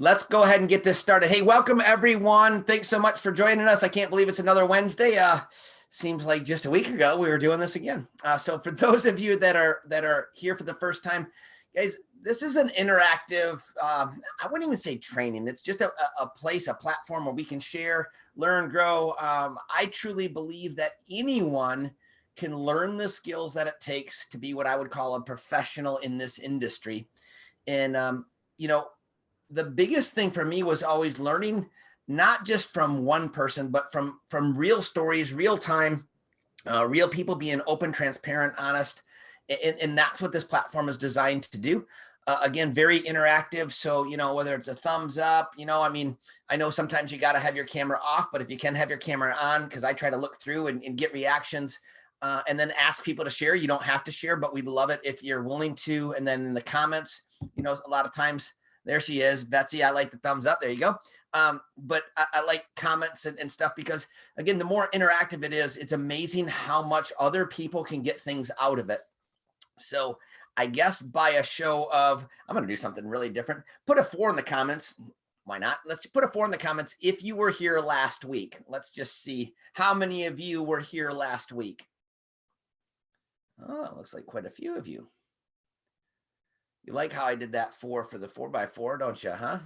Let's go ahead and get this started. Hey, welcome everyone. Thanks so much for joining us. I can't believe it's another Wednesday. Seems like just a week ago we were doing this again. So for those of you that are here for the first time, guys, this is an interactive, I wouldn't even say training. It's just a place, a platform where we can share, learn, grow. I truly believe that anyone can learn the skills that it takes to be what I would call a professional in this industry. And, the biggest thing for me was always learning, not just from one person, but from real stories, real time, real people being open, transparent, honest. And that's what this platform is designed to do. Again, very interactive. So, whether it's a thumbs up, I know sometimes you got to have your camera off, but if you can have your camera on, because I try to look through and get reactions and then ask people to share. You don't have to share, but we'd love it if you're willing to. And then in the comments, a lot of times, there she is, Betsy. I like the thumbs up. There you go. But I like comments and stuff because, again, the more interactive it is, it's amazing how much other people can get things out of it. So I guess by a show of, I'm going to do something really different. Put a 4 in the comments. Why not? Let's put a 4 in the comments if you were here last week. Let's just see how many of you were here last week. Oh, it looks like quite a few of you. You like how I did that 4 for the 4x4, don't you, huh?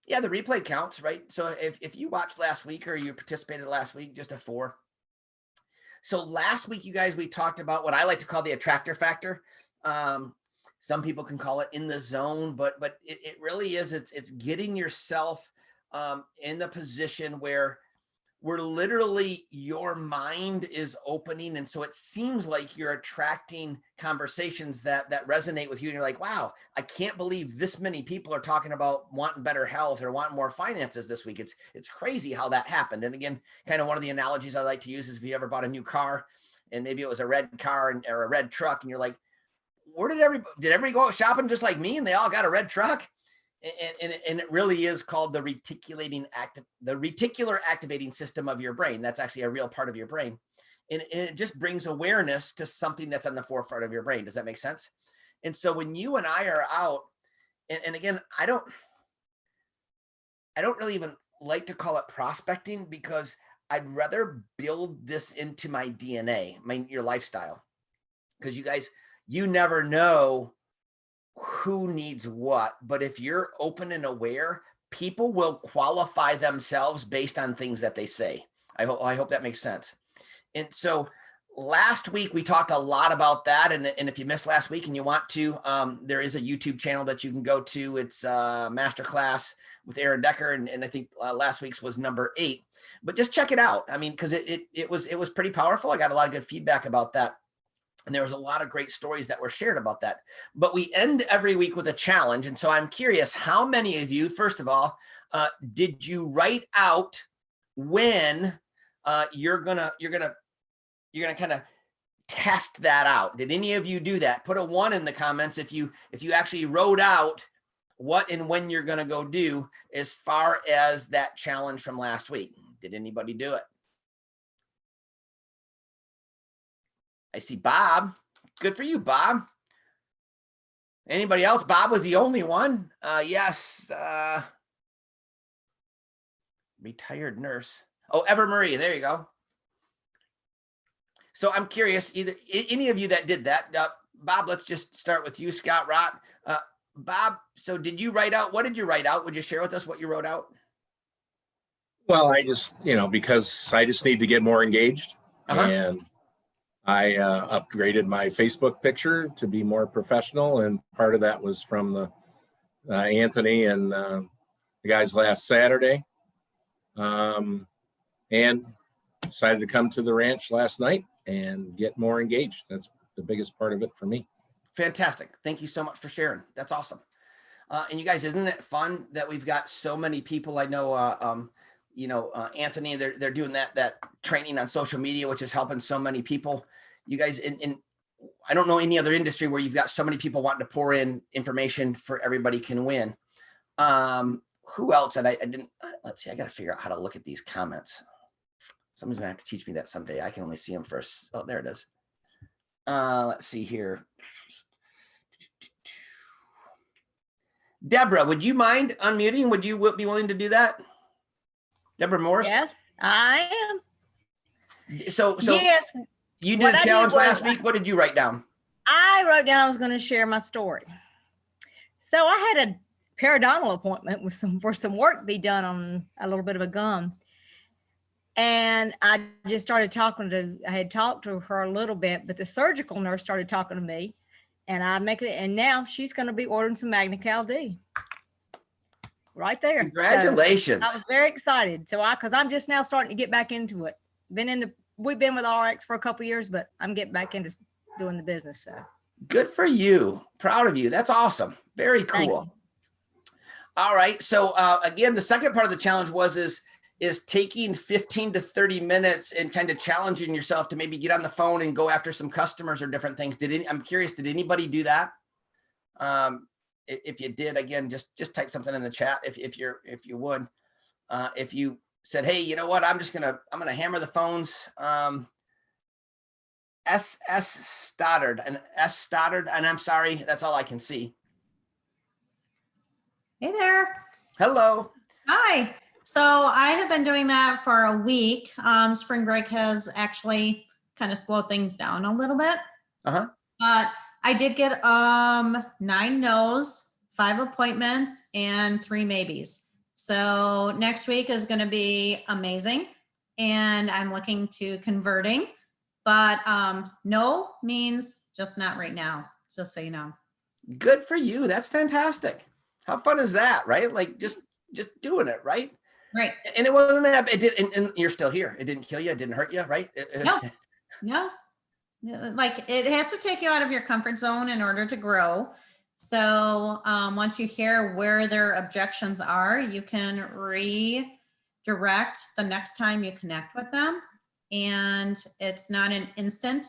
Yeah, the replay counts, right? So if you watched last week or you participated last week, just a 4. So last week, you guys, we talked about what I like to call the attractor factor. Some people can call it in the zone, but it really is. It's getting yourself in the position where literally your mind is opening. And so it seems like you're attracting conversations that resonate with you. And you're like, wow, I can't believe this many people are talking about wanting better health or wanting more finances this week. It's crazy how that happened. And again, kind of one of the analogies I like to use is if you ever bought a new car and maybe it was a red car or a red truck and you're like, where did everybody go out shopping just like me and they all got a red truck? And it really is called the reticular activating system of your brain. That's actually a real part of your brain. And it just brings awareness to something that's on the forefront of your brain. Does that make sense? And so when you and I are out, and again, I don't really even like to call it prospecting because I'd rather build this into my DNA, your lifestyle. Because you guys, you never know who needs what, but if you're open and aware, people will qualify themselves based on things that they say. I hope that makes sense. And so last week we talked a lot about that. And if you missed last week and you want to, there is a YouTube channel that you can go to. It's MasterClass with Aaron Decker. And I think last week's was number 8, but just check it out. I mean, because it was pretty powerful. I got a lot of good feedback about that. And there was a lot of great stories that were shared about that. But we end every week with a challenge. And so I'm curious, how many of you, first of all, did you write out when you're gonna kind of test that out? Did any of you do that? Put a 1 in the comments if you actually wrote out what and when you're gonna go do as far as that challenge from last week. Did anybody do it? I see Bob. Good for you, Bob. Anybody else? Bob was the only one. Yes. Retired nurse. Oh, Ever Marie. There you go. So I'm curious, either any of you that did that. Bob, let's just start with you, Scott Rott. Bob, so did you write out? What did you write out? Would you share with us what you wrote out? Well, I just, because I just need to get more engaged. And I upgraded my Facebook picture to be more professional, and part of that was from the Anthony and the guys last Saturday, and decided to come to the ranch last night and get more engaged. That's the biggest part of it for me. Fantastic. Thank you so much for sharing. That's awesome. And you guys, isn't it fun that we've got so many people? I know, Anthony, they're doing that training on social media, which is helping so many people. You guys, I don't know any other industry where you've got so many people wanting to pour in information for everybody can win. Who else? And I didn't, let's see, I got to figure out how to look at these comments. Somebody's gonna have to teach me that someday. I can only see them first. Oh, there it is. Let's see here. Deborah, would you mind unmuting? Would you be willing to do that? Deborah Morris? Yes, I am. So yes, you did what a I challenge did was last week. What did you write down? I wrote down I was going to share my story. So I had a periodontal appointment with for some work to be done on a little bit of a gum. And I just started I had talked to her a little bit, but the surgical nurse started talking to me, and and now she's going to be ordering some Magna-Cal D. Right there. Congratulations. So I was very excited. So because I'm just now starting to get back into it. We've been with RX for a couple of years, but I'm getting back into doing the business. So good for you. Proud of you. That's awesome. Very cool. All right. So again, the second part of the challenge is taking 15 to 30 minutes and kind of challenging yourself to maybe get on the phone and go after some customers or different things. I'm curious, did anybody do that? If you did, again, just type something in the chat if you would. If you said, hey, you know what, I'm gonna hammer the phones. SS Stoddard, and I'm sorry, that's all I can see. Hey there. Hello. Hi. So I have been doing that for a week. Spring break has actually kind of slowed things down a little bit. But I did get 9 no's, 5 appointments, and 3 maybes. So next week is going to be amazing, and I'm looking to converting. But no means just not right now, just so you know. Good for you. That's fantastic. How fun is that, right? Like just doing it, right? Right. And it wasn't that it did, and you're still here. It didn't kill you. It didn't hurt you, right? No. Like it has to take you out of your comfort zone in order to grow. So once you hear where their objections are, you can redirect the next time you connect with them. And it's not an instant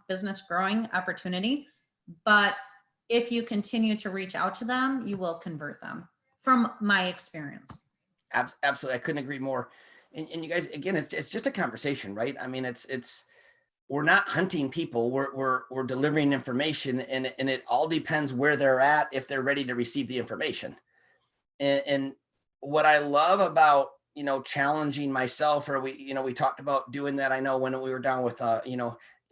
business growing opportunity, but if you continue to reach out to them, you will convert them, from my experience. Absolutely. I couldn't agree more. And you guys, again, it's just a conversation, right? I mean, we're not hunting people. We're delivering information, and it all depends where they're at, if they're ready to receive the information. And what I love about, challenging myself, or we talked about doing that. I know when we were down with,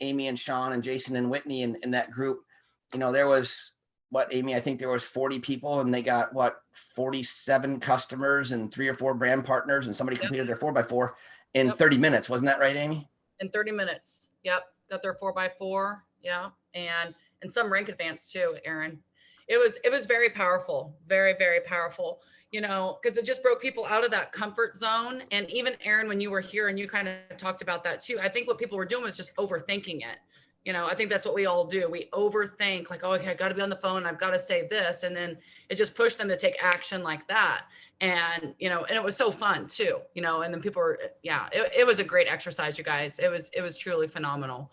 Amy and Sean and Jason and Whitney in that group, there was Amy, I think there was 40 people, and they got 47 customers and 3 or 4 brand partners, and somebody completed their 4x4 in 30 minutes. Wasn't that right, Amy? In 30 minutes. Yep. Got their 4x4. Yeah. And some rank advance too, Aaron. It was very powerful, very, very powerful, because it just broke people out of that comfort zone. And even Aaron, when you were here and you kind of talked about that too, I think what people were doing was just overthinking it. I think that's what we all do. We overthink, like, oh, okay, I got to be on the phone. I've got to say this. And then it just pushed them to take action like that. And, and it was so fun too, and then people were, it was a great exercise, you guys. It was truly phenomenal.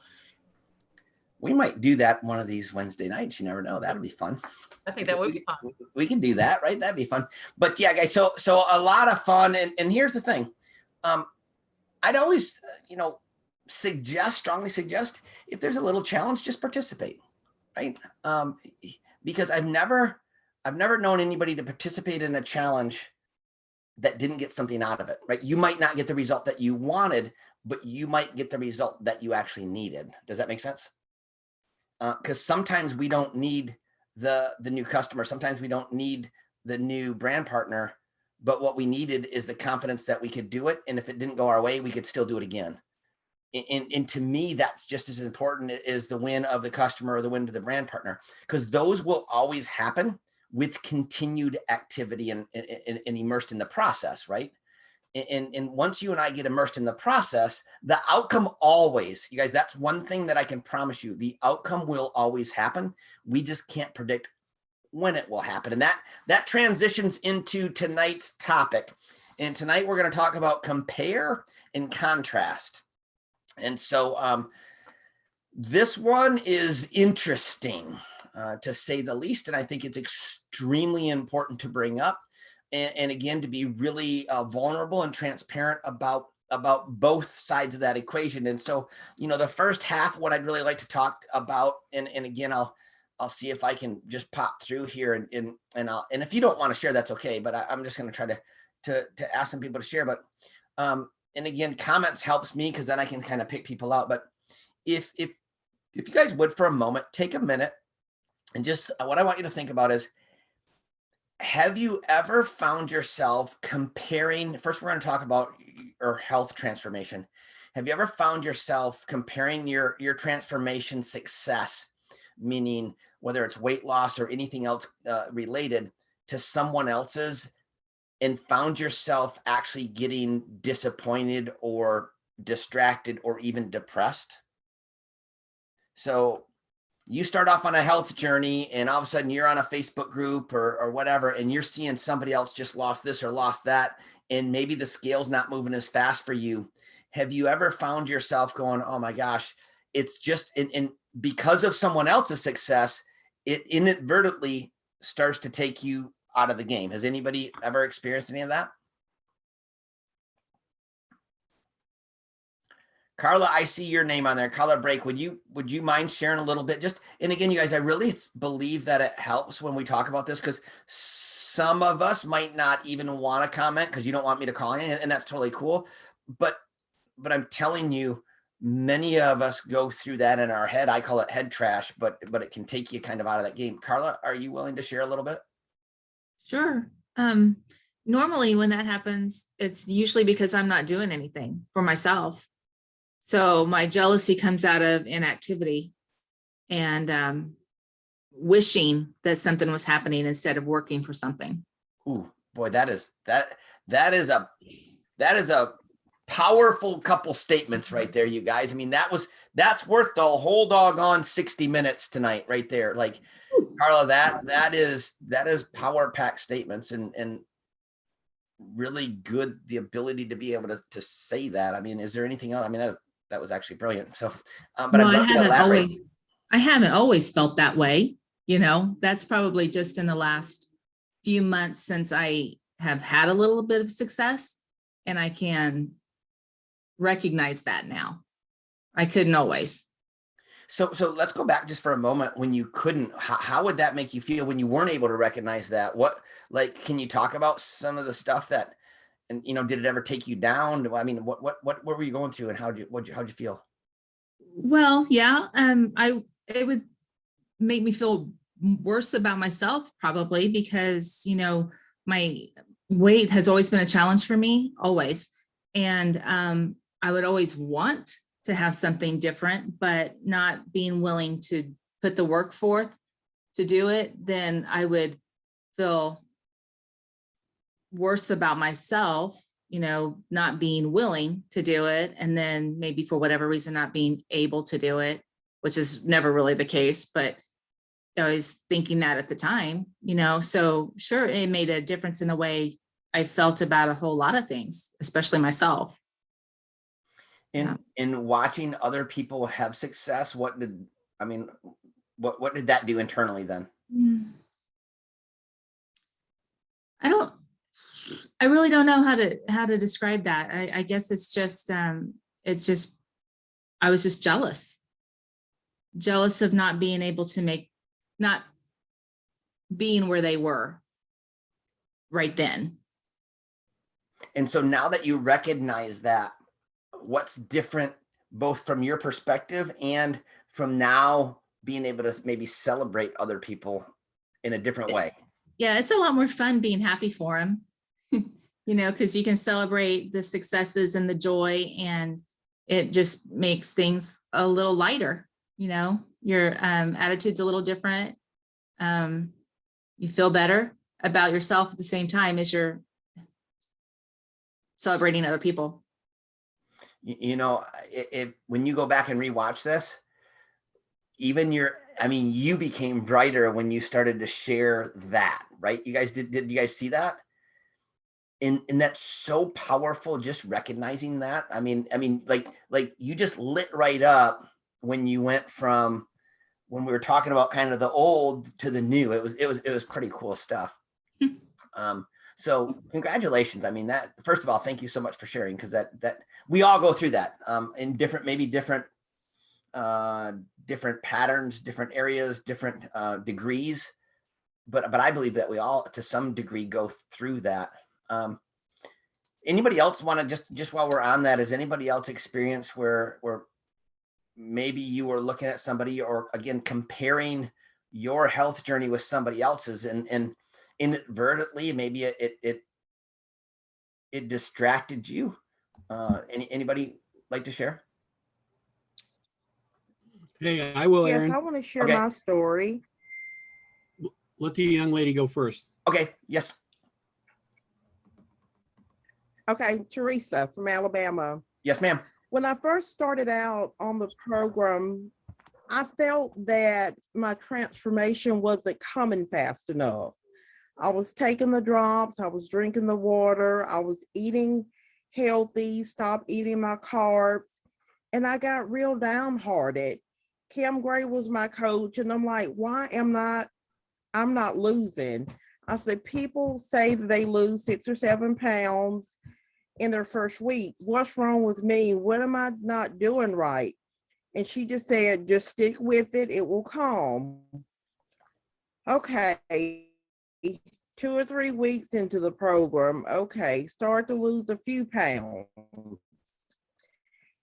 We might do that one of these Wednesday nights. You never know. That'll be fun. I think that would be fun. We can do that, right? That'd be fun. But yeah, guys, so a lot of fun. And here's the thing. I'd always, strongly suggest, if there's a little challenge, just participate, right? Because I've never known anybody to participate in a challenge that didn't get something out of it, right? You might not get the result that you wanted, but you might get the result that you actually needed. Does that make sense? Because sometimes we don't need the new customer. Sometimes we don't need the new brand partner, but what we needed is the confidence that we could do it. And if it didn't go our way, we could still do it again. And to me, that's just as important as the win of the customer or the win to the brand partner, because those will always happen with continued activity and immersed in the process, right? And once you and I get immersed in the process, the outcome always, you guys, that's one thing that I can promise you, the outcome will always happen. We just can't predict when it will happen. And that transitions into tonight's topic. And tonight we're going to talk about compare and contrast. And so this one is interesting, to say the least. And I think it's extremely important to bring up. And again, to be really vulnerable and transparent about both sides of that equation. And so, the first half, what I'd really like to talk about, and again, I'll see if I can just pop through here and if you don't want to share, that's okay. But I'm just going to try to ask some people to share. But and again, comments helps me because then I can kind of pick people out. But if you guys would for a moment, take a minute and just what I want you to think about is, have you ever found yourself comparing? First, we're going to talk about your health transformation. Have you ever found yourself comparing your transformation success, meaning whether it's weight loss or anything else related, to someone else's, and found yourself actually getting disappointed or distracted or even depressed? So you start off on a health journey and all of a sudden you're on a Facebook group or whatever, and you're seeing somebody else just lost this or lost that, and maybe the scale's not moving as fast for you. Have you ever found yourself going, oh my gosh, it's just, and because of someone else's success, it inadvertently starts to take you out of the game? Has anybody ever experienced any of that? Carla, I see your name on there. Carla Break, would you mind sharing a little bit? Just, and again, you guys, I really believe that it helps when we talk about this, because some of us might not even want to comment because you don't want me to call in, and that's totally cool. But I'm telling you, many of us go through that in our head. I call it head trash, but it can take you kind of out of that game. Carla, are you willing to share a little bit? Sure. Normally when that happens, it's usually because I'm not doing anything for myself. So my jealousy comes out of inactivity and wishing that something was happening instead of working for something. Ooh, boy, that is a powerful couple statements right there, you guys. I mean, that's worth the whole doggone 60 minutes tonight right there. Like, Carla, that is power packed statements and really good, the ability to be able to say that. I mean, is there anything else? I mean, that was actually brilliant. So, but No, I haven't always felt that way. You know, that's probably just in the last few months since I have had a little bit of success, and I can recognize that now. I couldn't always. So let's go back just for a moment. When you couldn't, how would that make you feel when you weren't able to recognize that? What, like, can you talk about some of the stuff that, and did it ever take you down? I mean, what were you going through, and how'd you feel? Well, yeah, it would make me feel worse about myself, probably, because my weight has always been a challenge for me, always, and I would always want to have something different, but not being willing to put the work forth to do it. Then I would feel worse about myself, not being willing to do it. And then maybe for whatever reason, not being able to do it, which is never really the case, but I was thinking that at the time, so sure, it made a difference in the way I felt about a whole lot of things, especially myself. In watching other people have success, what did that do internally then? I really don't know how to describe that. I guess it's just I was just jealous of not being able to not being where they were right then. And so now that you recognize that, what's different both from your perspective and from now being able to maybe celebrate other people in a different way? Yeah, it's a lot more fun being happy for them, because you can celebrate the successes and the joy, and it just makes things a little lighter. Your attitude's a little different. You feel better about yourself at the same time as you're celebrating other people. When you go back and rewatch this, even you became brighter when you started to share that, right? You guys did you guys see that? And that's so powerful, just recognizing that. I mean, like you just lit right up when you went from when we were talking about kind of the old to the new. It was pretty cool stuff. So congratulations. I mean, that, first of all, thank you so much for sharing, because that we all go through that in different different patterns, different areas, different degrees. But I believe that we all, to some degree, go through that. Anybody else want to just while we're on that, has anybody else experienced where maybe you were looking at somebody, or again, comparing your health journey with somebody else's, and inadvertently, maybe it distracted you? Anybody like to share? Hey, I will, Yes, Aaron. I want to share Okay. my story. Let the young lady go first. Okay. Yes. Okay, Teresa from Alabama. Yes, ma'am. When I first started out on the program, I felt that my transformation wasn't coming fast enough. I was taking the drops, I was drinking the water, I was eating healthy, stopped eating my carbs, and I got real downhearted. Kim Gray was my coach, and I'm like, why am I'm not losing? I said, people say that they lose 6 or 7 pounds in their first week. What's wrong with me? What am I not doing right? And she just said, just stick with it. It will come. Okay. 2 or 3 weeks into the program. Okay. Start to lose a few pounds.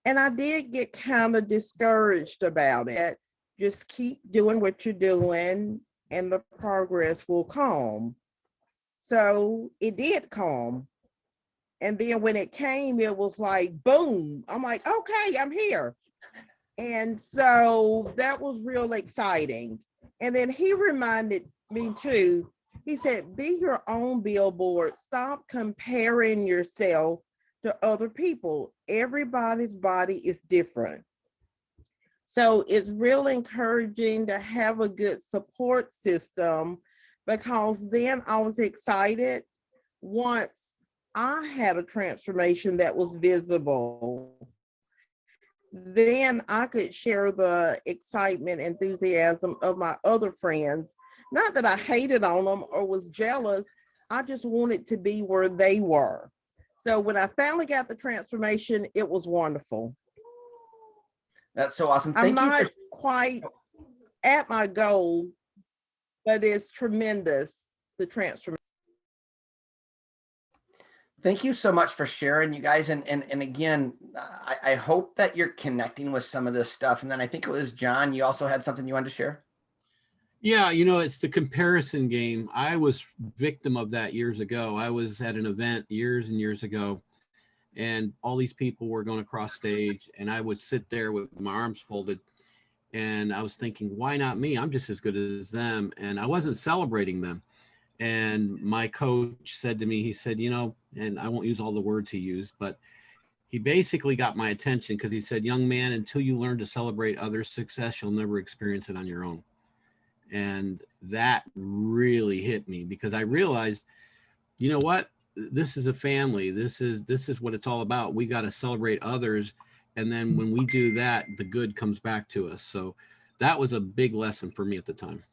And I did get kind of discouraged about it. Just keep doing what you're doing and the progress will come. So it did come. And then when it came, it was like, boom. I'm like, okay, I'm here. And so that was real exciting. And then he reminded me too, he said, be your own billboard. Stop comparing yourself to other people. Everybody's body is different. So it's real encouraging to have a good support system, because then I was excited once I had a transformation that was visible. Then I could share the excitement, enthusiasm of my other friends. Not that I hated on them or was jealous. I just wanted to be where they were. So when I finally got the transformation, it was wonderful. That's so awesome. I'm Thank you. not quite at my goal, but it's tremendous, the transformation. Thank you so much for sharing, you guys. And again, I hope that you're connecting with some of this stuff. And then I think it was John, you also had something you wanted to share? Yeah, it's the comparison game. I was victim of that years ago. I was at an event years and years ago, and all these people were going across stage, and I would sit there with my arms folded, and I was thinking, why not me? I'm just as good as them. And I wasn't celebrating them. And my coach said to me, he said, and I won't use all the words he used, but he basically got my attention because he said, young man, until you learn to celebrate others' success, you'll never experience it on your own. And that really hit me, because I realized, you know what, this is a family. This is what it's all about. We got to celebrate others. And then when we do that, the good comes back to us. So that was a big lesson for me at the time.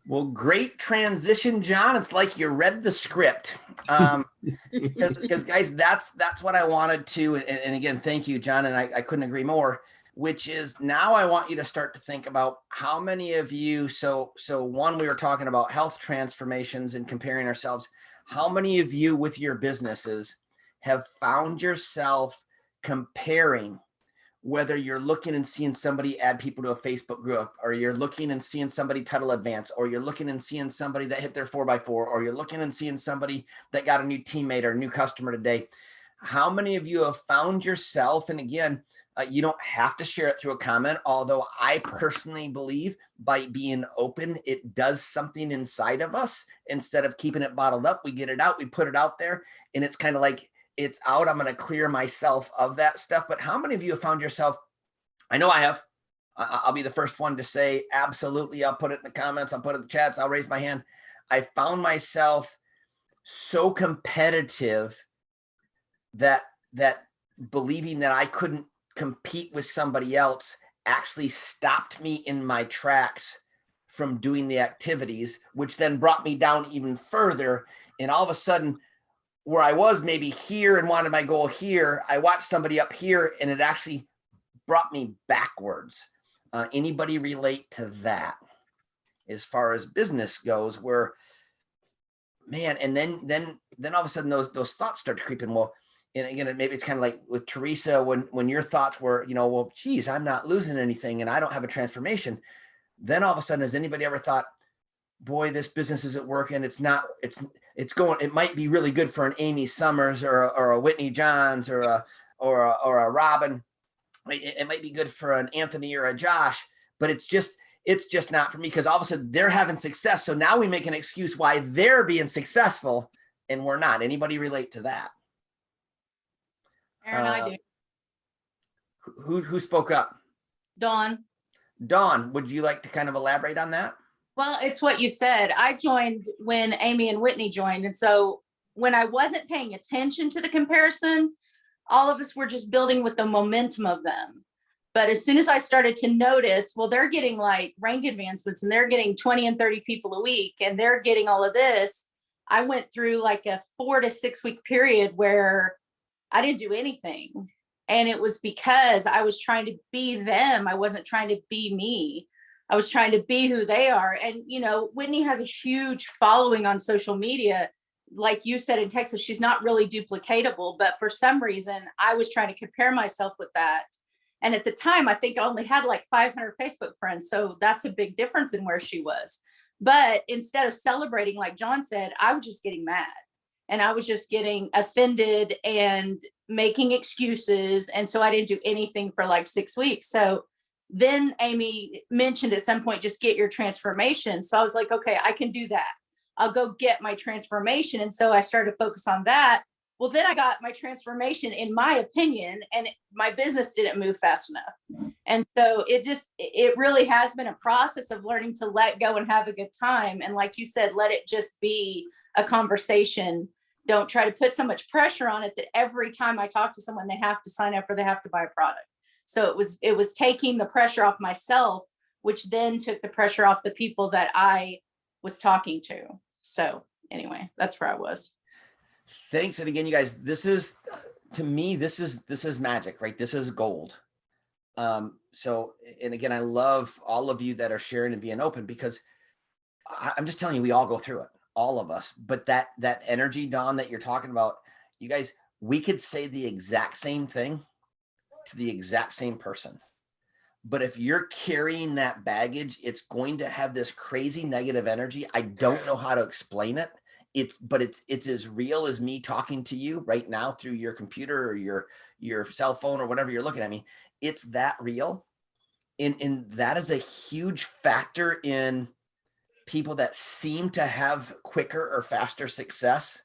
Well, great transition, John. It's like you read the script. Because guys, that's what I wanted to. And again, thank you, John. And I couldn't agree more, which is now I want you to start to think about how many of you, so one, we were talking about health transformations and comparing ourselves. How many of you with your businesses have found yourself comparing, whether you're looking and seeing somebody add people to a Facebook group, or you're looking and seeing somebody title advance, or you're looking and seeing somebody that hit their 4x4, or you're looking and seeing somebody that got a new teammate or a new customer today. How many of you have found yourself, and again, you don't have to share it through a comment, although I personally believe by being open, it does something inside of us. Instead of keeping it bottled up, we get it out, we put it out there, and it's kind of like, it's out. I'm going to clear myself of that stuff. But how many of you have found yourself? I know I have. I'll be the first one to say, absolutely. I'll put it in the comments. I'll put it in the chats. I'll raise my hand. I found myself so competitive that believing that I couldn't compete with somebody else actually stopped me in my tracks from doing the activities, which then brought me down even further. And all of a sudden, where I was maybe here and wanted my goal here, I watched somebody up here and it actually brought me backwards. Anybody relate to that as far as business goes, where, man, and then all of a sudden those thoughts start to creep in. Well, and again, maybe it's kind of like with Teresa, when your thoughts were, well, geez, I'm not losing anything and I don't have a transformation. Then all of a sudden, has anybody ever thought, boy, this business isn't working. It's going, it might be really good for an Amy Summers or a Whitney Johns or a Robin. It might be good for an Anthony or a Josh, but it's just not for me, because all of a sudden they're having success. So now we make an excuse why they're being successful and we're not. Anybody relate to that? Aaron, I do. Who spoke up? Dawn. Dawn, would you like to kind of elaborate on that? Well, it's what you said. I joined when Amy and Whitney joined. And so when I wasn't paying attention to the comparison, all of us were just building with the momentum of them. But as soon as I started to notice, well, they're getting like rank advancements and they're getting 20 and 30 people a week and they're getting all of this, I went through like a 4 to 6 week period where I didn't do anything. And it was because I was trying to be them. I wasn't trying to be me. I was trying to be who they are. And, Whitney has a huge following on social media. Like you said, in Texas, she's not really duplicatable, but for some reason I was trying to compare myself with that. And at the time, I think I only had like 500 Facebook friends. So that's a big difference in where she was. But instead of celebrating, like John said, I was just getting mad and I was just getting offended and making excuses. And so I didn't do anything for like 6 weeks. So then Amy mentioned at some point, just get your transformation. So I was like, okay, I can do that. I'll go get my transformation. And so I started to focus on that. Well, then I got my transformation, in my opinion, and my business didn't move fast enough. And so it really has been a process of learning to let go and have a good time. And like you said, let it just be a conversation. Don't try to put so much pressure on it that every time I talk to someone, they have to sign up or they have to buy a product. So it was taking the pressure off myself, which then took the pressure off the people that I was talking to. So anyway, that's where I was. Thanks. And again, you guys, this is, to me, this is magic, right? This is gold. So, and again, I love all of you that are sharing and being open, because I'm just telling you, we all go through it, all of us. But that energy, Dawn, that you're talking about, you guys, we could say the exact same thing to the exact same person. But if you're carrying that baggage, it's going to have this crazy negative energy. I don't know how to explain it. It's as real as me talking to you right now through your computer or your cell phone or whatever you're looking at me. It's that real. And that is a huge factor in people that seem to have quicker or faster success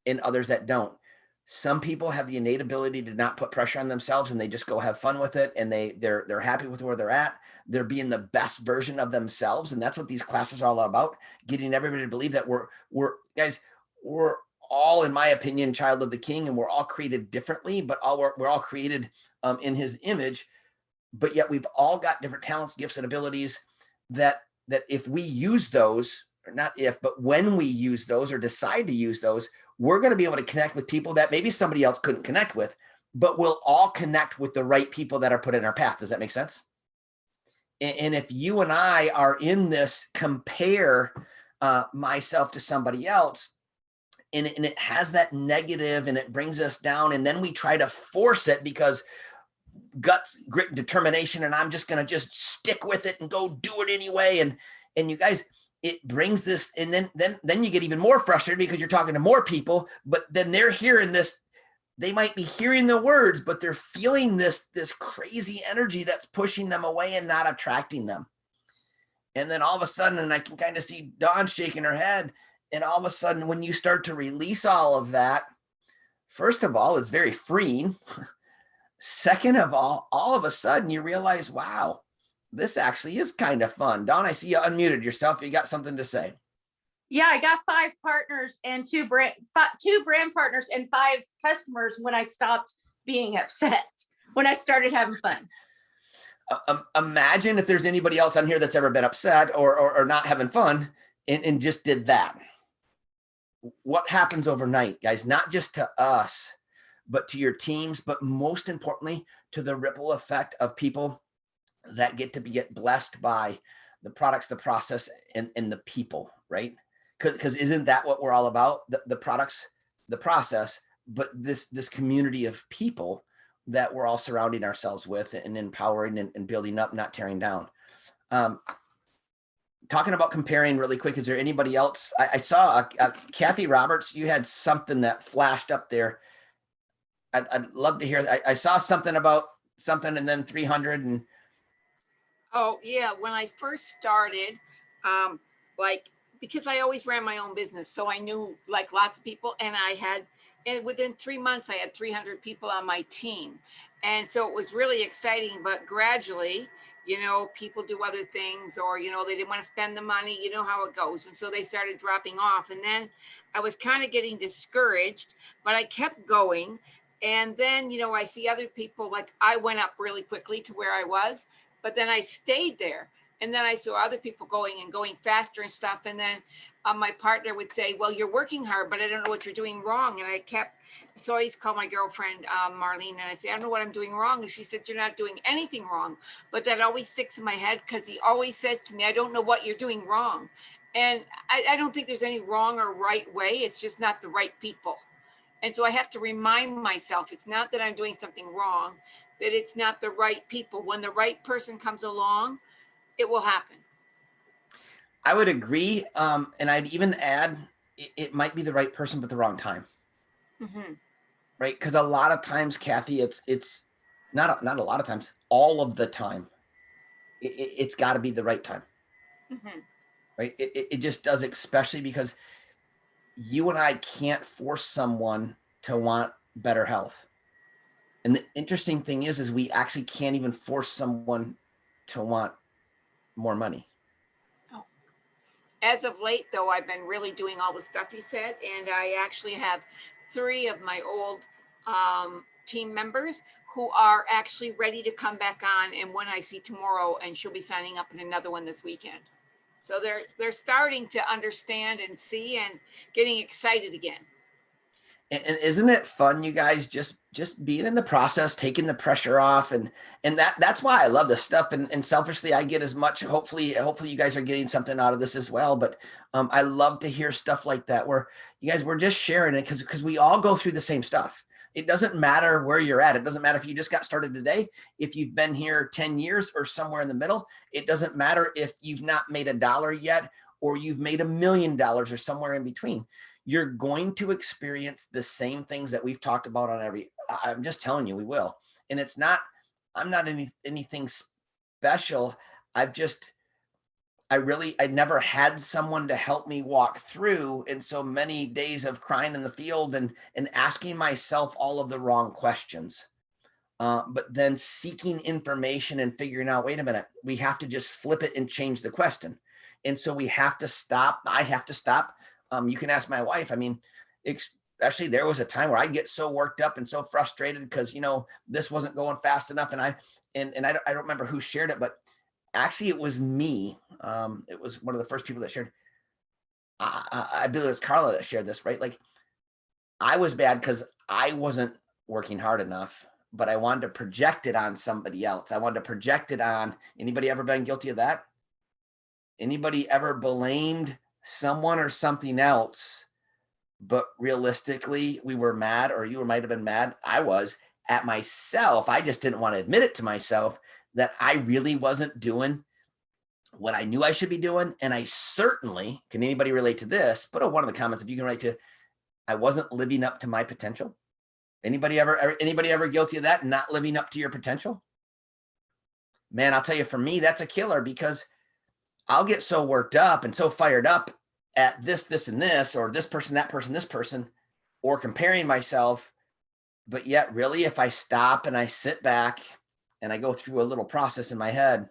and others that don't. Some people have the innate ability to not put pressure on themselves and they just go have fun with it. And they're happy with where they're at. They're being the best version of themselves. And that's what these classes are all about. Getting everybody to believe that we're all, in my opinion, child of the King, and we're all created differently, but we're all created in his image. But yet we've all got different talents, gifts, and abilities that if we use those, or not if, but when we use those or decide to use those, we're going to be able to connect with people that maybe somebody else couldn't connect with, but we'll all connect with the right people that are put in our path. Does that make sense? And if you and I are in this compare myself to somebody else, and it has that negative and it brings us down, and then we try to force it because guts, grit, and determination, and I'm just going to just stick with it and go do it anyway. And you guys, it brings this, and then you get even more frustrated because you're talking to more people, but then they're hearing this. They might be hearing the words, but they're feeling this crazy energy that's pushing them away and not attracting them. And then all of a sudden, and I can kind of see Dawn shaking her head, and all of a sudden, when you start to release all of that, first of all, it's very freeing. Second of all of a sudden you realize, wow, this actually is kind of fun. Dawn, I see you unmuted yourself. You got something to say? Yeah, I got 5 partners and two brand partners and 5 customers when I stopped being upset, when I started having fun. Imagine if there's anybody else on here that's ever been upset or not having fun and just did that. What happens overnight, guys? Not just to us, but to your teams, but most importantly, to the ripple effect of people that get to get blessed by the products, the process, and the people, right? Because isn't that what we're all about? The products, the process, but this community of people that we're all surrounding ourselves with and empowering and building up, not tearing down. Talking about comparing really quick, is there anybody else? I saw Kathy Roberts, you had something that flashed up there. I'd love to hear. I saw something about something and then 300 and. Oh, yeah. When I first started, like, because I always ran my own business, so I knew like lots of people, and within 3 months, I had 300 people on my team. And so it was really exciting, but gradually, people do other things, or, they didn't want to spend the money, you know how it goes. And so they started dropping off. And then I was kind of getting discouraged, but I kept going. And then, I see other people, like I went up really quickly to where I was, but then I stayed there. And then I saw other people going faster and stuff. And then my partner would say, well, you're working hard, but I don't know what you're doing wrong. And so I always call my girlfriend, Marlene, and I say, I don't know what I'm doing wrong. And she said, you're not doing anything wrong. But that always sticks in my head because he always says to me, I don't know what you're doing wrong. And I don't think there's any wrong or right way. It's just not the right people. And so I have to remind myself, it's not that I'm doing something wrong, that it's not the right people. When the right person comes along, it will happen. I would agree. And I'd even add, it might be the right person, but the wrong time. Mm-hmm. Right. Because a lot of times, Kathy, it's not a lot of times, all of the time, it's got to be the right time. Mm-hmm. Right. It just does, especially because you and I can't force someone to want better health. And the interesting thing is we actually can't even force someone to want more money. As of late, though, I've been really doing all the stuff you said, and I actually have 3 of my old team members who are actually ready to come back on, and one I see tomorrow, and she'll be signing up in another one this weekend. So they're starting to understand and see and getting excited again. And isn't it fun, you guys, just being in the process, taking the pressure off, and that's why I love this stuff. And selfishly, I get as much. Hopefully you guys are getting something out of this as well. But I love to hear stuff like that where you guys, we're just sharing it because we all go through the same stuff. It doesn't matter where you're at. It doesn't matter if you just got started today, if you've been here 10 years or somewhere in the middle. It doesn't matter if you've not made $1 yet or you've made $1 million or somewhere in between. You're going to experience the same things that we've talked about I'm just telling you, we will. And I'm not anything special. I never had someone to help me walk through. And so many days of crying in the field and asking myself all of the wrong questions. But then seeking information and figuring out, wait a minute, we have to just flip it and change the question. And so we have to stop. I have to stop. You can ask my wife. I mean, especially there was a time where I get so worked up and so frustrated because, this wasn't going fast enough. And I don't remember who shared it, but actually it was me. It was one of the first people that shared. I believe it was Carla that shared this, right? Like I was bad because I wasn't working hard enough, but I wanted to project it on somebody else. I wanted to project it on anybody. Ever been guilty of that? Anybody ever blamed someone or something else, but realistically we were mad, or you might have been mad, I was, at myself. I just didn't want to admit it to myself that I really wasn't doing what I knew I should be doing. And I certainly, can anybody relate to this? Put one of the comments if you can relate to, I wasn't living up to my potential. Anybody ever guilty of that? Not living up to your potential? Man, I'll tell you, for me, that's a killer because I'll get so worked up and so fired up at this, and this, or this person, that person, this person, or comparing myself. But yet really, if I stop and I sit back and I go through a little process in my head,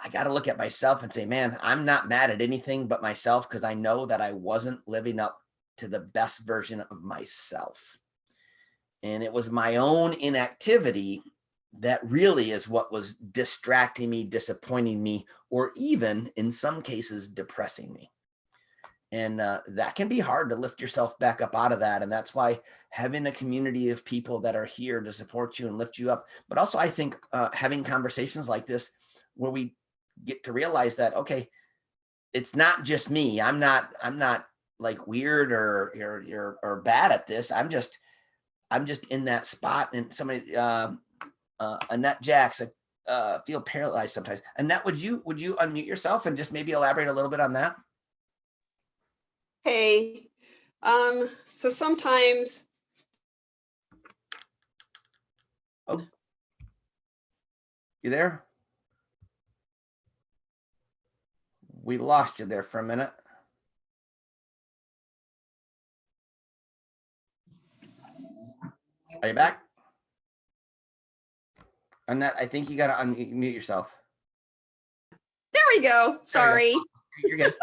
I got to look at myself and say, man, I'm not mad at anything but myself because I know that I wasn't living up to the best version of myself. And it was my own inactivity that really is what was distracting me, disappointing me, or even in some cases depressing me. And that can be hard to lift yourself back up out of that. And that's why having a community of people that are here to support you and lift you up. But also, I think having conversations like this where we get to realize that, okay, it's not just me. I'm not like weird or bad at this. I'm just in that spot. And somebody, Annette Jacks, feel paralyzed sometimes. Annette, would you unmute yourself and just maybe elaborate a little bit on that? Hey, so sometimes. Oh, you there? We lost you there for a minute. Are you back? Annette, I think you got to unmute yourself. There we go. Sorry. You're good.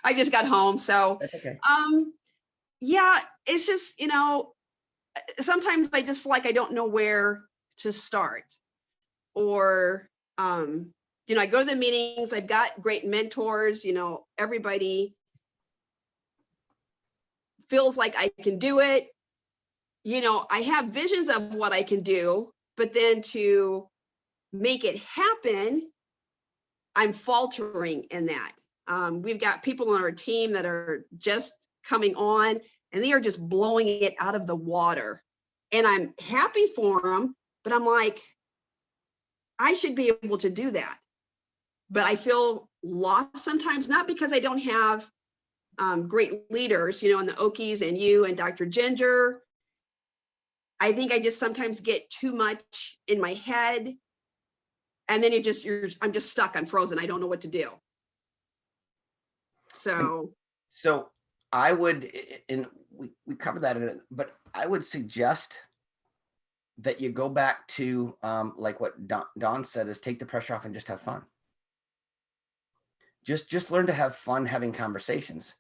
I just got home. So, That's okay. yeah, it's just, sometimes I just feel like I don't know where to start, or, I go to the meetings, I've got great mentors, everybody feels like I can do it. I have visions of what I can do, but then to make it happen, I'm faltering in that. We've got people on our team that are just coming on and they are just blowing it out of the water. And I'm happy for them, but I'm like, I should be able to do that. But I feel lost sometimes, not because I don't have great leaders, and the Okies and you and Dr. Ginger. I think I just sometimes get too much in my head. And then I'm just stuck. I'm frozen. I don't know what to do. So I would, and we covered that in it, but I would suggest that you go back to like what Dawn said, is take the pressure off and just have fun. Just learn to have fun having conversations,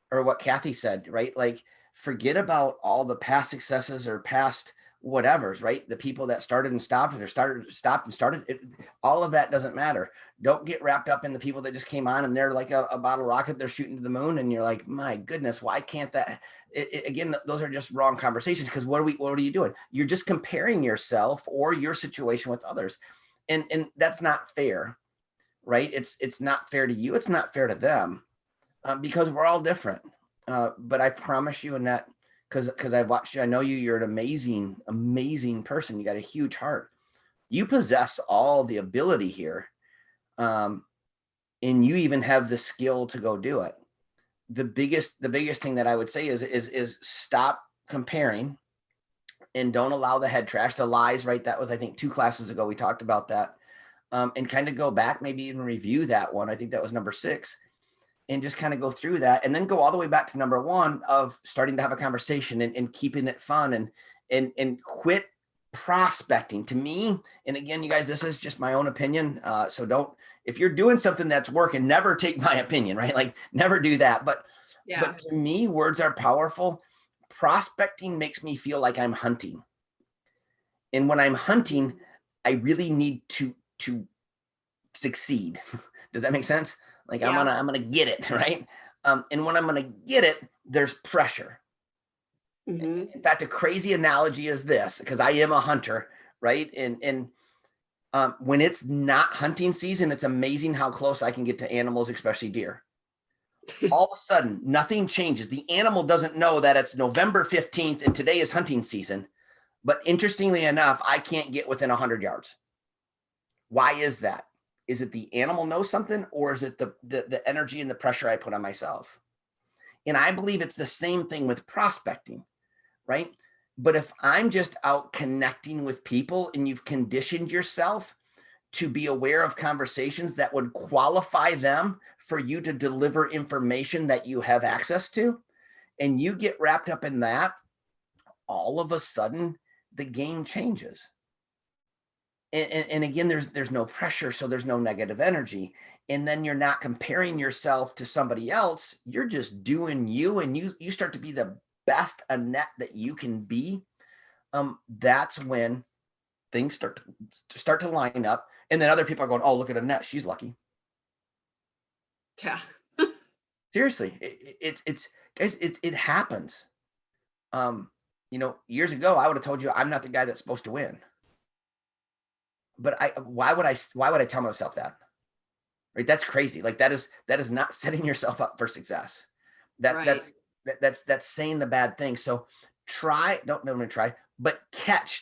or what Kathy said, right? Like, forget about all the past successes or past whatevers, right? The people that started and stopped, or stopped and started. All of that doesn't matter. Don't get wrapped up in the people that just came on and they're like a bottle rocket, they're shooting to the moon, and you're like, my goodness, why can't that? Again, those are just wrong conversations, because what are you doing? You're just comparing yourself or your situation with others, and that's not fair, right? It's not fair to you. It's not fair to them, because we're all different. But I promise you, Annette, because I've watched you, I know you're an amazing person. You got a huge heart. You possess all the ability here. And you even have the skill to go do it. The biggest thing that I would say is stop comparing and don't allow the head trash, the lies, right? That was, I think, 2 classes ago, we talked about that. And kind of go back, maybe even review that one. I think that was number 6. And just kind of go through that, and then go all the way back to number 1 of starting to have a conversation and keeping it fun, and quit prospecting. To me, and again, you guys, this is just my own opinion. So don't, if you're doing something that's working, never take my opinion, right? Like, never do that. But to me, words are powerful. Prospecting makes me feel like I'm hunting. And when I'm hunting, I really need to succeed. Does that make sense? Like, yeah. I'm gonna get it, right? And when I'm gonna get it, there's pressure. Mm-hmm. In fact, a crazy analogy is this, because I am a hunter, right? And when it's not hunting season, it's amazing how close I can get to animals, especially deer. All of a sudden, nothing changes. The animal doesn't know that it's November 15th and today is hunting season. But interestingly enough, I can't get within 100 yards. Why is that? Is it the animal knows something, or is it the energy and the pressure I put on myself? And I believe it's the same thing with prospecting, right? But if I'm just out connecting with people and you've conditioned yourself to be aware of conversations that would qualify them for you to deliver information that you have access to, and you get wrapped up in that, all of a sudden the game changes. And again, there's no pressure, so there's no negative energy. And then you're not comparing yourself to somebody else. You're just doing you, and you start to be the best Annette that you can be. That's when things start to line up. And then other people are going, oh, look at Annette, she's lucky. Yeah. Seriously, it's guys, it happens. You know, years ago, I would have told you I'm not the guy that's supposed to win. But why would I tell myself that? Right? That's crazy. Like that is not setting yourself up for success. Right. That's saying the bad thing. So don't try, but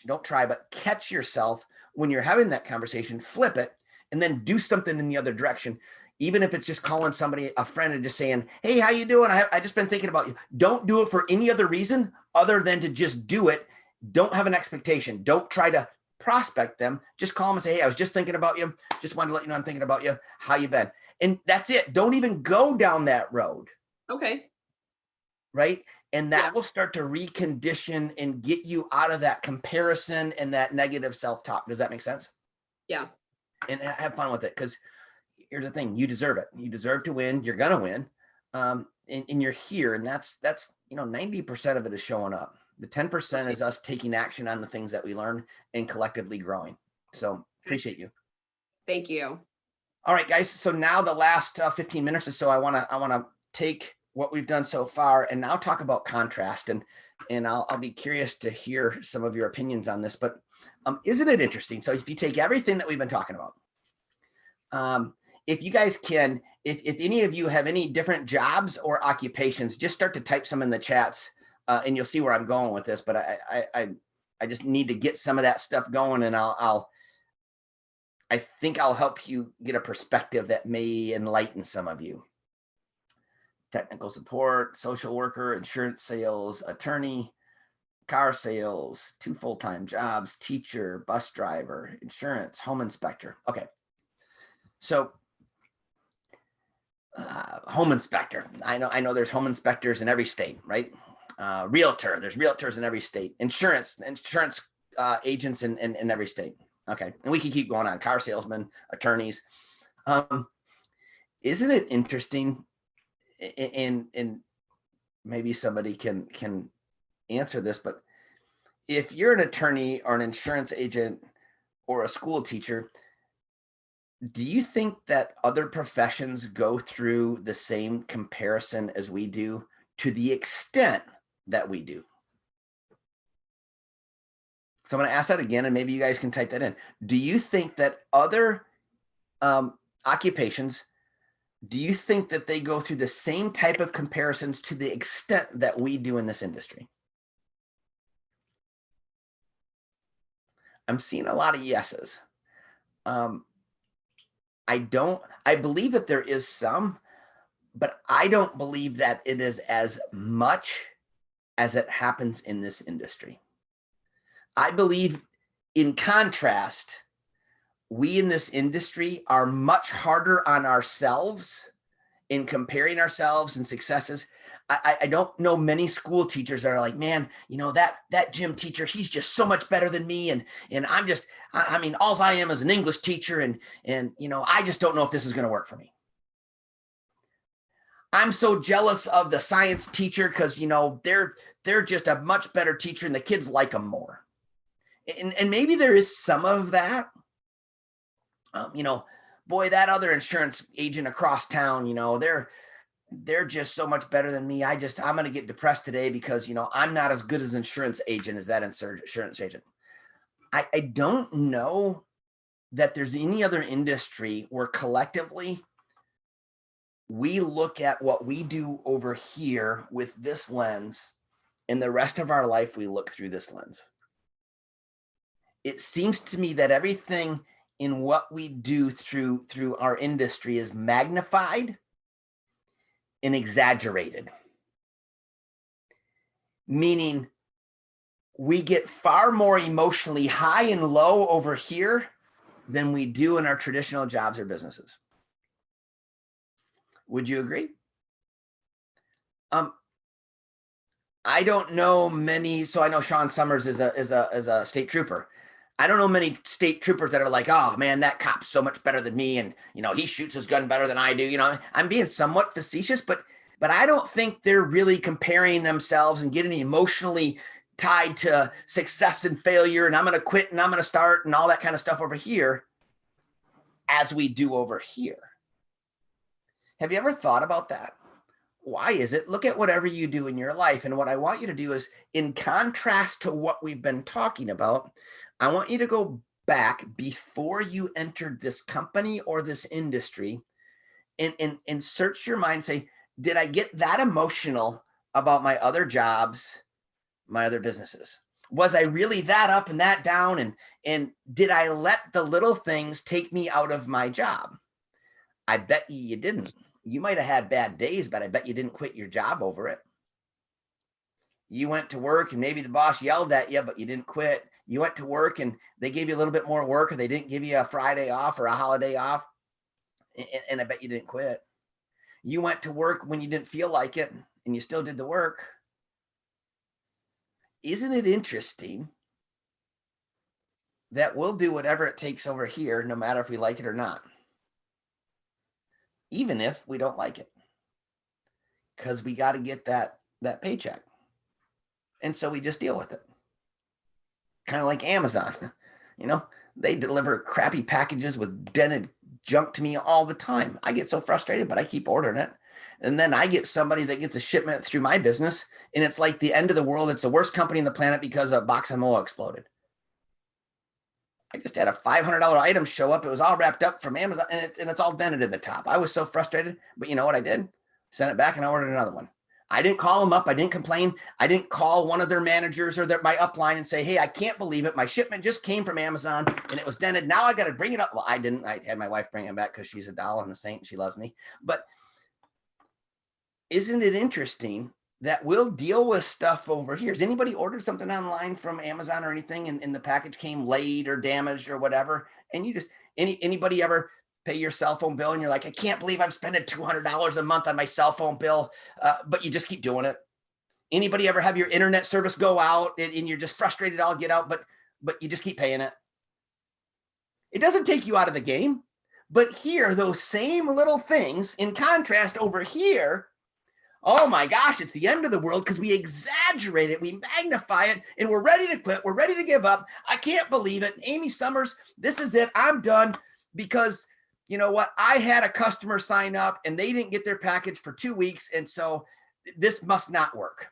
don't try, but catch yourself when you're having that conversation, flip it, and then do something in the other direction. Even if it's just calling somebody, a friend, and just saying, hey, how you doing? I just been thinking about you. Don't do it for any other reason other than to just do it. Don't have an expectation. Don't try to prospect them. Just call them and say, hey, I was just thinking about you. Just wanted to let you know I'm thinking about you. How you been? And that's it. Don't even go down that road. Okay. Right? And that Yeah. will start to recondition and get you out of that comparison and that negative self-talk. Does that make sense? Yeah. And have fun with it. Because here's the thing, you deserve it. You deserve to win. You're going to win. And you're here. And that's, 90% of it is showing up. The 10% is us taking action on the things that we learn and collectively growing. So appreciate you. Thank you. All right, guys. So now the last 15 minutes or so, I want to take what we've done so far and now talk about contrast. And I'll be curious to hear some of your opinions on this, but isn't it interesting? So if you take everything that we've been talking about, if you guys can, if any of you have any different jobs or occupations, just start to type some in the chats and you'll see where I'm going with this, but I just need to get some of that stuff going, and I think I'll help you get a perspective that may enlighten some of you. Technical support, social worker, insurance sales, attorney, car sales, 2 full-time jobs, teacher, bus driver, insurance, home inspector. Okay. So home inspector. I know there's home inspectors in every state, right? Realtor, there's realtors in every state. Insurance agents in every state. Okay. And we can keep going on. Car salesmen, attorneys. Isn't it interesting? And maybe somebody can answer this, but if you're an attorney or an insurance agent or a school teacher, do you think that other professions go through the same comparison as we do, to the extent that we do? So I'm going to ask that again, and maybe you guys can type that in. Do you think that other occupations, do you think that they go through the same type of comparisons to the extent that we do in this industry? I'm seeing a lot of yeses. I believe that there is some, but I don't believe that it is as much as it happens in this industry. I believe, in contrast, we in this industry are much harder on ourselves in comparing ourselves and successes. I don't know many school teachers that are like, man, that gym teacher, he's just so much better than me. And I'm just, I mean, all I am is an English teacher. And I just don't know if this is going to work for me. I'm so jealous of the science teacher because, they're just a much better teacher and the kids like them more. And maybe there is some of that. Boy, that other insurance agent across town, they're just so much better than me. I'm going to get depressed today because, I'm not as good as insurance agent as that insurance agent. I don't know that there's any other industry where collectively we look at what we do over here with this lens, and the rest of our life we look through this lens. It seems to me that everything in what we do through our industry is magnified and exaggerated. Meaning we get far more emotionally high and low over here than we do in our traditional jobs or businesses. Would you agree? I don't know many. So I know Sean Summers is a state trooper. I don't know many state troopers that are like, oh man, that cop's so much better than me. And, he shoots his gun better than I do. I'm being somewhat facetious, but I don't think they're really comparing themselves and getting emotionally tied to success and failure. And I'm going to quit and I'm going to start and all that kind of stuff over here as we do over here. Have you ever thought about that? Why is it? Look at whatever you do in your life. And what I want you to do is, in contrast to what we've been talking about, I want you to go back before you entered this company or this industry and search your mind, say, did I get that emotional about my other jobs, my other businesses? Was I really that up and that down? And did I let the little things take me out of my job? I bet you didn't. You might have had bad days, but I bet you didn't quit your job over it. You went to work and maybe the boss yelled at you, but you didn't quit. You went to work and they gave you a little bit more work, or they didn't give you a Friday off or a holiday off. And I bet you didn't quit. You went to work when you didn't feel like it and you still did the work. Isn't it interesting that we'll do whatever it takes over here, no matter if we like it or not, even if we don't like it, because we got to get that paycheck. And so we just deal with it. Kind of like Amazon, you know, they deliver crappy packages with dented junk to me all the time. I get so frustrated, but I keep ordering it. And then I get somebody that gets a shipment through my business, and it's like the end of the world. It's the worst company on the planet because a box of Moa exploded. I just had a $500 item show up. It was all wrapped up from Amazon, and it's all dented in the top. I was so frustrated, but you know what I did? Sent it back and I ordered another one. I didn't call them up. I didn't complain. I didn't call one of their managers or my upline and say, hey, I can't believe it. My shipment just came from Amazon and it was dented. Now I got to bring it up. Well, I didn't. I had my wife bring it back because she's a doll and a saint. She loves me. But isn't it interesting that we'll deal with stuff over here? Has anybody ordered something online from Amazon or anything and the package came late or damaged or whatever? And you just, anybody ever pay your cell phone bill and you're like, I can't believe I'm spending $200 a month on my cell phone bill, but you just keep doing it? Anybody ever have your internet service go out and you're just frustrated all get out, but you just keep paying it? It doesn't take you out of the game. But here, those same little things, in contrast over here, oh my gosh, it's the end of the world because we exaggerate it, we magnify it, and we're ready to quit. We're ready to give up. I can't believe it. Amy Summers, this is it. I'm done because you know what? I had a customer sign up and they didn't get their package for 2 weeks. And so this must not work.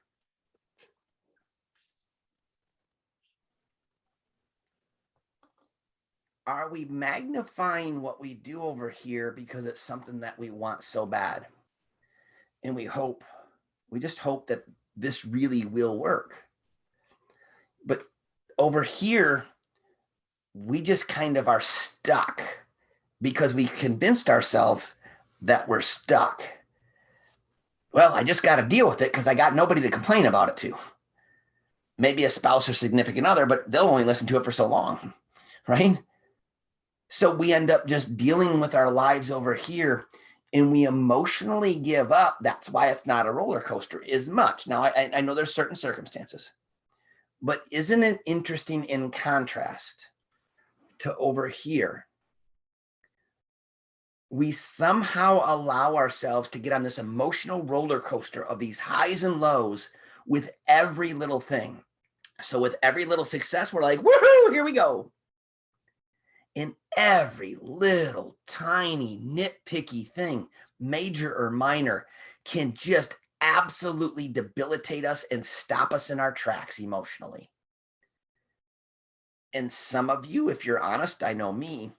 Are we magnifying what we do over here because it's something that we want so bad? And we just hope that this really will work. But over here, we just kind of are stuck because we convinced ourselves that we're stuck. Well, I just got to deal with it because I got nobody to complain about it to. Maybe a spouse or significant other, but they'll only listen to it for so long, right? So we end up just dealing with our lives over here and we emotionally give up. That's why it's not a roller coaster as much. Now, I know there's certain circumstances, but isn't it interesting in contrast to over here? We somehow allow ourselves to get on this emotional roller coaster of these highs and lows with every little thing. So with every little success, we're like, woohoo, here we go. And every little tiny nitpicky thing, major or minor, can just absolutely debilitate us and stop us in our tracks emotionally. And some of you, if you're honest, I know me,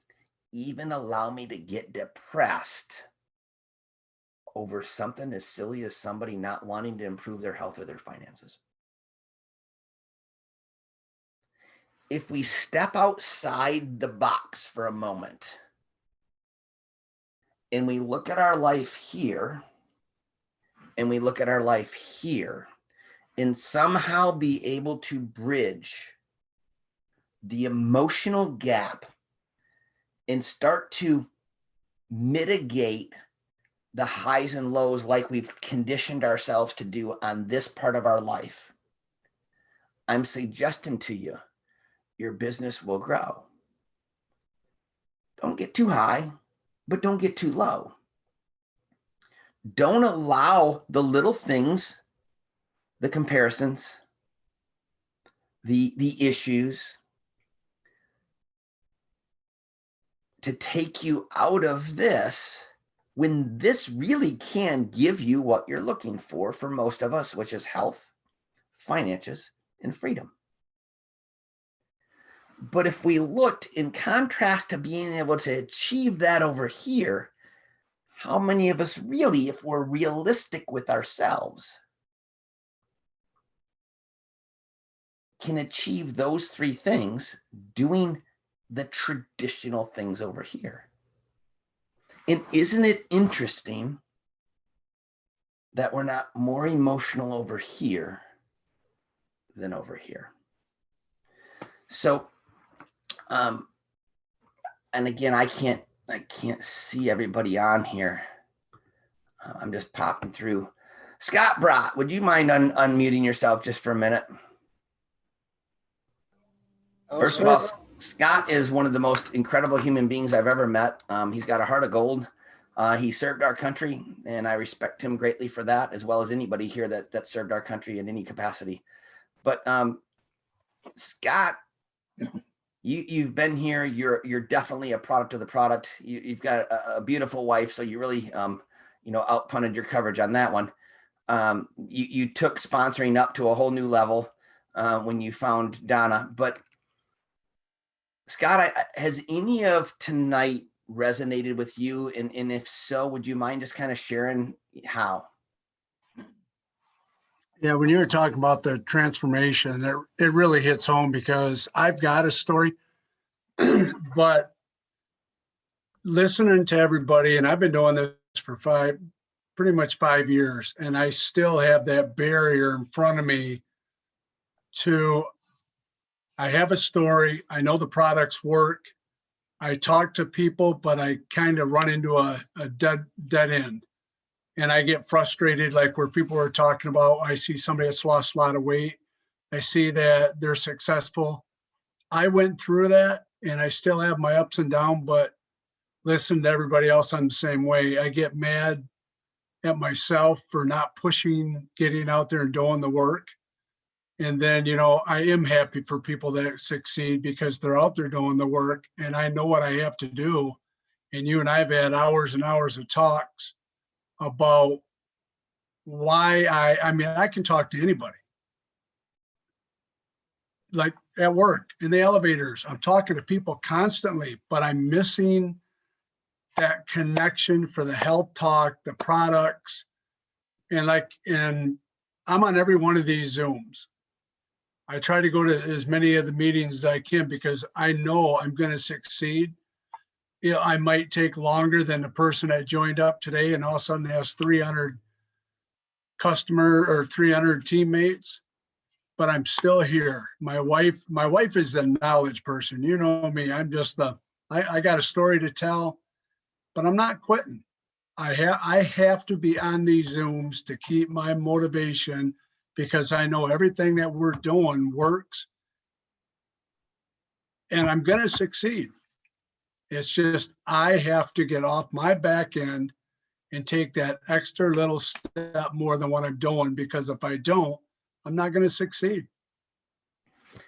even allow me to get depressed over something as silly as somebody not wanting to improve their health or their finances. If we step outside the box for a moment and we look at our life here and we look at our life here and somehow be able to bridge the emotional gap and start to mitigate the highs and lows like we've conditioned ourselves to do on this part of our life, I'm suggesting to you, your business will grow. Don't get too high, but don't get too low. Don't allow the little things, the comparisons, the issues to take you out of this when this really can give you what you're looking for most of us, which is health, finances, and freedom. But if we looked in contrast to being able to achieve that over here, how many of us really, if we're realistic with ourselves, can achieve those three things doing the traditional things over here? And isn't it interesting that we're not more emotional over here than over here? So, and again, I can't see everybody on here. I'm just popping through. Scott Brott, would you mind unmuting yourself just for a minute? First of all, Scott is one of the most incredible human beings I've ever met. He's got a heart of gold. He served our country, and I respect him greatly for that, as well as anybody here that served our country in any capacity. But Scott, you've been here. You're definitely a product of the product. You've got a beautiful wife, so you really outpunted your coverage on that one. You took sponsoring up to a whole new level when you found Donna. But Scott, has any of tonight resonated with you? And if so, would you mind just kind of sharing how? Yeah, when you were talking about the transformation, it really hits home because I've got a story, but listening to everybody, and I've been doing this for pretty much 5 years, and I still have that barrier in front of me I have a story. I know the products work. I talk to people, but I kind of run into a dead end. And I get frustrated, like where people are talking about, I see somebody that's lost a lot of weight. I see that they're successful. I went through that and I still have my ups and downs, but listen to everybody else, I'm the same way. I get mad at myself for not pushing, getting out there and doing the work. And then, I am happy for people that succeed because they're out there doing the work and I know what I have to do. And you and I have had hours and hours of talks about why I can talk to anybody. Like at work, in the elevators, I'm talking to people constantly, but I'm missing that connection for the health talk, the products. And I'm on every one of these Zooms. I try to go to as many of the meetings as I can because I know I'm going to succeed. I might take longer than the person that joined up today and all of a sudden has 300 customer or 300 teammates, but I'm still here. My wife is the knowledge person. You know me. I'm just I got a story to tell, but I'm not quitting. I have to be on these Zooms to keep my motivation because I know everything that we're doing works and I'm going to succeed. It's just, I have to get off my back end and take that extra little step more than what I'm doing, because if I don't, I'm not going to succeed.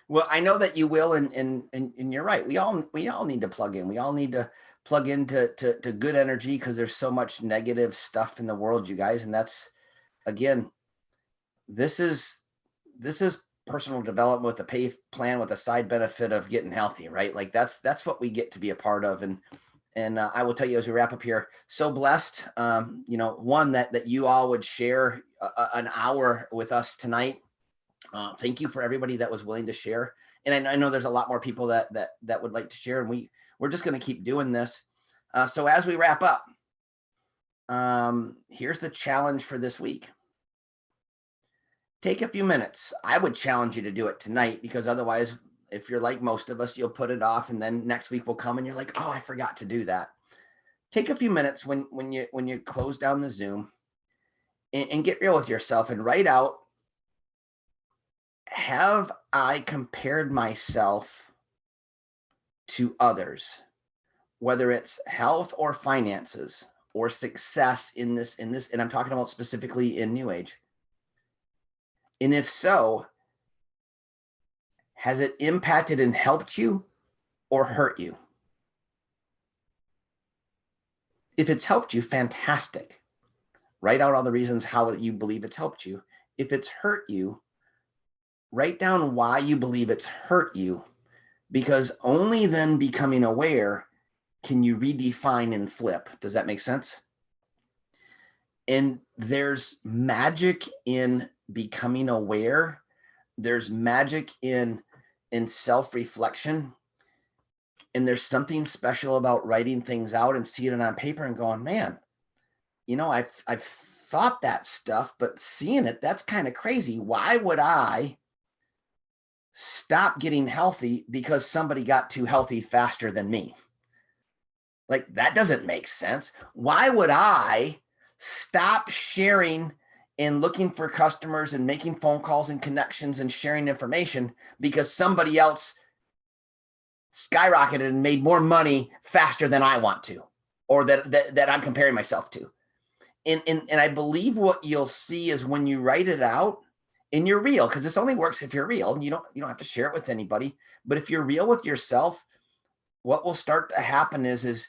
Well, I know that you will, and you're right. We all need to plug in. We all need to plug into good energy because there's so much negative stuff in the world, you guys. And that's, again, this is personal development with a pay plan with a side benefit of getting healthy, right? Like that's what we get to be a part of. And I will tell you as we wrap up here, so blessed, one that you all would share an hour with us tonight. Thank you for everybody that was willing to share. And I know there's a lot more people that would like to share, and we're just going to keep doing this. So as we wrap up, here's the challenge for this week. Take a few minutes. I would challenge you to do it tonight, because otherwise, if you're like most of us, you'll put it off, and then next week will come and you're like, oh, I forgot to do that. Take a few minutes when you close down the Zoom and get real with yourself and write out, have I compared myself to others, whether it's health or finances or success in this, and I'm talking about specifically in New Age. And if so, has it impacted and helped you or hurt you? If it's helped you, fantastic. Write out all the reasons how you believe it's helped you. If it's hurt you, write down why you believe it's hurt you, because only then becoming aware can you redefine and flip. Does that make sense? And there's magic in becoming aware. There's magic in self-reflection. And there's something special about writing things out and seeing it on paper and going, man, you know, I've thought that stuff, but seeing it, that's kind of crazy. Why would I stop getting healthy because somebody got too healthy faster than me? Like, that doesn't make sense. Why would I stop sharing and looking for customers and making phone calls and connections and sharing information because somebody else skyrocketed and made more money faster than I want to, or that I'm comparing myself to? And I believe what you'll see is when you write it out and you're real, because this only works if you're real. You don't have to share it with anybody. But if you're real with yourself, what will start to happen is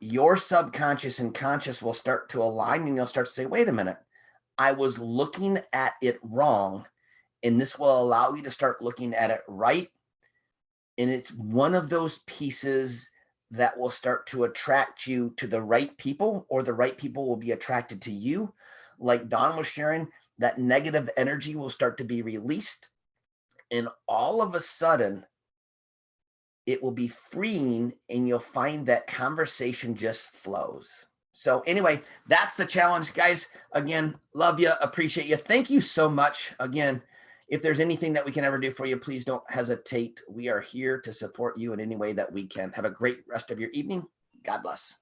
your subconscious and conscious will start to align, and you'll start to say, wait a minute, I was looking at it wrong. And this will allow you to start looking at it right. And it's one of those pieces that will start to attract you to the right people, or the right people will be attracted to you. Like Dawn was sharing, that negative energy will start to be released. And all of a sudden, it will be freeing, and you'll find that conversation just flows. So anyway, that's the challenge, guys. Again, love you, appreciate you. Thank you so much. Again, if there's anything that we can ever do for you, please don't hesitate. We are here to support you in any way that we can. Have a great rest of your evening. God bless.